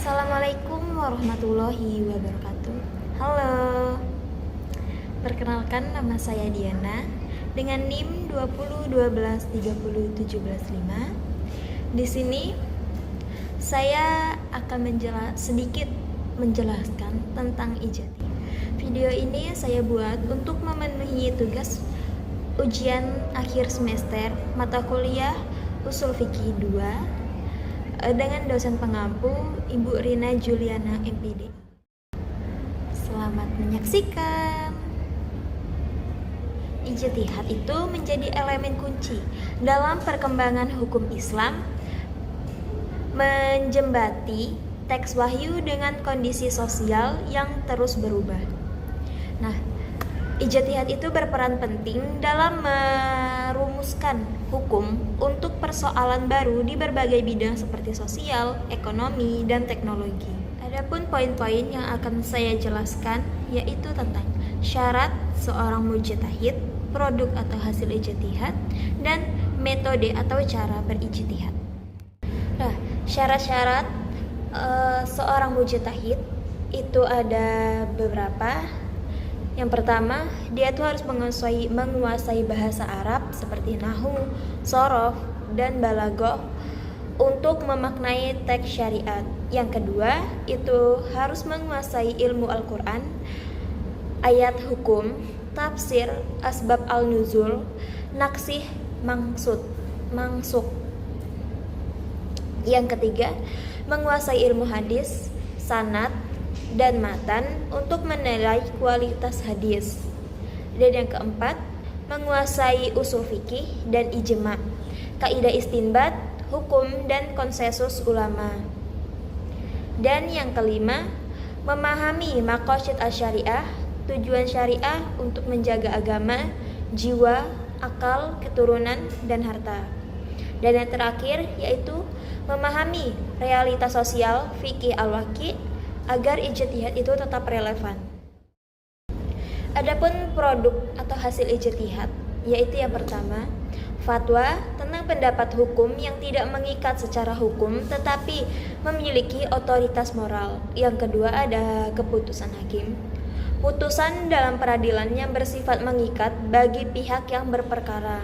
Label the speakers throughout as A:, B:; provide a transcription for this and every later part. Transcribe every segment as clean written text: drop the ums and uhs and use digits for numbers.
A: Assalamualaikum warahmatullahi wabarakatuh. Halo. Perkenalkan, nama saya Diana dengan NIM 2012130715. Di sini saya akan sedikit menjelaskan tentang ijazah. Video ini saya buat untuk memenuhi tugas ujian akhir semester mata kuliah Ushul Fiqih 2 dengan dosen pengampu Ibu Rina Juliana MPD. Selamat menyaksikan. Ijtihad itu menjadi elemen kunci dalam perkembangan hukum Islam, menjembati teks wahyu dengan kondisi sosial yang terus berubah. Nah, ijtihad itu berperan penting dalam merumuskan hukum untuk persoalan baru di berbagai bidang seperti sosial, ekonomi, dan teknologi. Adapun poin-poin yang akan saya jelaskan yaitu tentang syarat seorang mujtahid, produk atau hasil ijtihad, dan metode atau cara berijtihad. Nah, syarat-syarat seorang mujtahid itu ada beberapa. Yang pertama, dia tuh harus menguasai bahasa Arab seperti nahwu, shorof, dan balaghah untuk memaknai teks syariat. Yang kedua, itu harus menguasai ilmu Al-Quran, ayat hukum, tafsir, asbab al-nuzul, naksih, mangsuk. Yang ketiga, menguasai ilmu hadis, sanad, dan matan untuk menilai kualitas hadis. Dan yang keempat, menguasai ushul fikih dan ijma, kaidah istinbat, hukum, dan konsensus ulama. Dan yang kelima, memahami maqasid asy-syariah, tujuan syariah untuk menjaga agama, jiwa, akal, keturunan, dan harta. Dan yang terakhir yaitu memahami realitas sosial fikih al-waqi' agar ijtihad itu tetap relevan. Adapun produk atau hasil ijtihad yaitu yang pertama, fatwa tentang pendapat hukum yang tidak mengikat secara hukum tetapi memiliki otoritas moral. Yang kedua ada keputusan hakim, putusan dalam peradilan yang bersifat mengikat bagi pihak yang berperkara.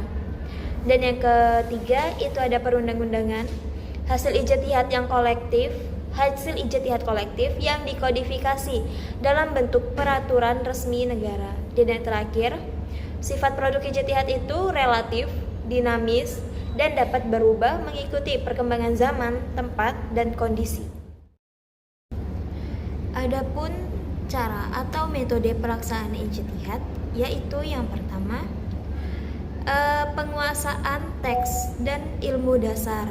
A: Dan yang ketiga itu ada perundang-undangan, hasil ijtihad kolektif yang dikodifikasi dalam bentuk peraturan resmi negara. Dan yang terakhir, sifat produk ijtihad itu relatif, dinamis, dan dapat berubah mengikuti perkembangan zaman, tempat, dan kondisi. Adapun cara atau metode pelaksanaan ijtihad yaitu yang pertama, penguasaan teks dan ilmu dasar,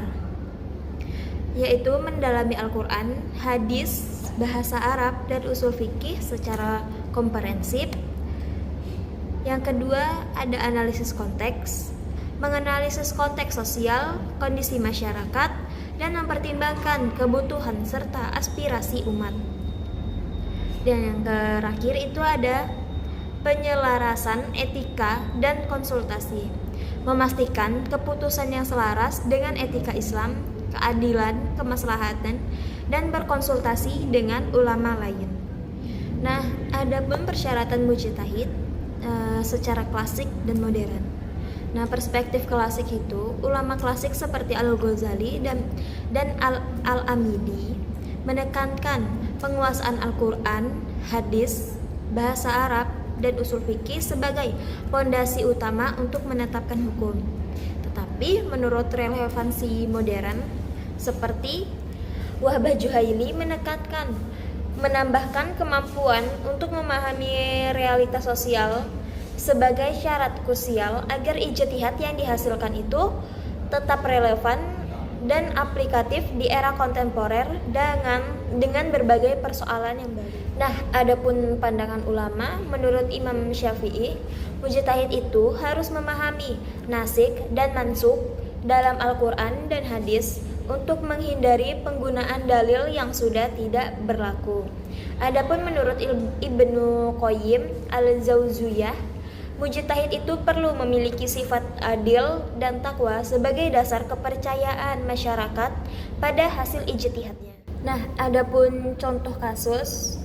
A: yaitu mendalami Al-Quran, hadis, bahasa Arab, dan ushul fikih secara komprehensif. Yang kedua ada analisis konteks, menganalisis konteks sosial, kondisi masyarakat, dan mempertimbangkan kebutuhan serta aspirasi umat. Dan yang terakhir itu ada penyelarasan etika dan konsultasi, memastikan keputusan yang selaras dengan etika Islam, keadilan, kemaslahatan, dan berkonsultasi dengan ulama lain. Nah, adapun persyaratan mujtahid secara klasik dan modern. Nah, perspektif klasik itu ulama klasik seperti Al-Ghazali dan Al-Amidi menekankan penguasaan Al-Quran, hadis, bahasa Arab, dan ushul fikih sebagai pondasi utama untuk menetapkan hukum. Tetapi menurut relevansi modern seperti Wahbah Juhaili menambahkan kemampuan untuk memahami realitas sosial sebagai syarat krusial agar ijtihad yang dihasilkan itu tetap relevan dan aplikatif di era kontemporer dengan berbagai persoalan yang baru. Nah, adapun pandangan ulama, menurut Imam Syafi'i, mujtahid itu harus memahami nasikh dan mansukh dalam Al-Quran dan hadis untuk menghindari penggunaan dalil yang sudah tidak berlaku. Adapun menurut Ibnu Qayyim al-Jauziyah, mujtahid itu perlu memiliki sifat adil dan takwa sebagai dasar kepercayaan masyarakat pada hasil ijtihadnya. Nah, adapun contoh kasus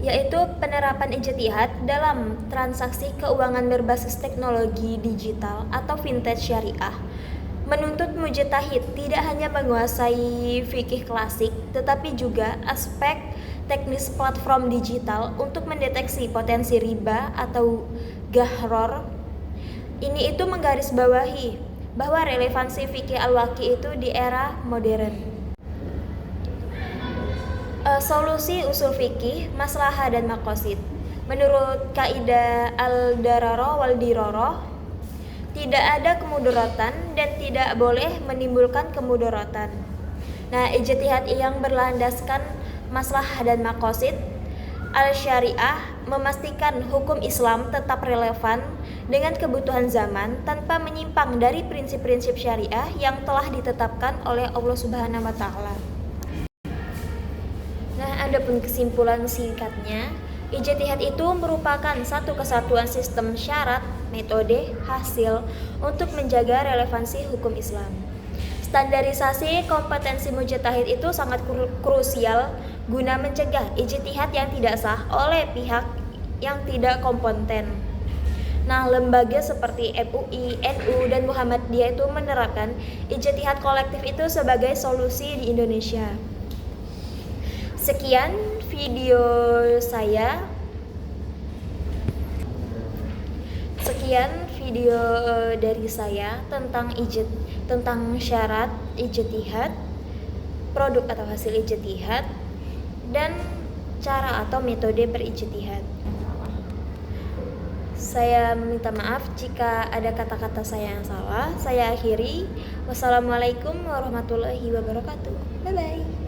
A: yaitu penerapan ijtihad dalam transaksi keuangan berbasis teknologi digital atau vintage syariah. Menuntut mujtahid tidak hanya menguasai fikih klasik, tetapi juga aspek teknis platform digital untuk mendeteksi potensi riba atau gharar. Ini itu menggarisbawahi bahwa relevansi fikih al-waqi itu di era modern. Solusi usul fikih, maslahah dan maqasid. Menurut kaidah al-dararo wal diroro, tidak ada kemudaratan dan tidak boleh menimbulkan kemudaratan. Nah, ijtihad yang berlandaskan maslahah dan maqasid al-syariah memastikan hukum Islam tetap relevan dengan kebutuhan zaman tanpa menyimpang dari prinsip-prinsip syariah yang telah ditetapkan oleh Allah Subhanahu wa taala. Nah, adapun kesimpulan singkatnya, ijtihad itu merupakan satu kesatuan sistem syarat, metode, hasil untuk menjaga relevansi hukum Islam. Standarisasi kompetensi mujtahid itu sangat krusial guna mencegah ijtihad yang tidak sah oleh pihak yang tidak kompeten. Nah, lembaga seperti MUI, NU, dan Muhammadiyah itu menerapkan ijtihad kolektif itu sebagai solusi di Indonesia. Sekian video saya. Dari saya tentang syarat ijtihad, produk atau hasil ijtihad, dan cara atau metode berijtihad. Saya minta maaf jika ada kata-kata saya yang salah. Saya akhiri. Wassalamualaikum warahmatullahi wabarakatuh. Bye bye.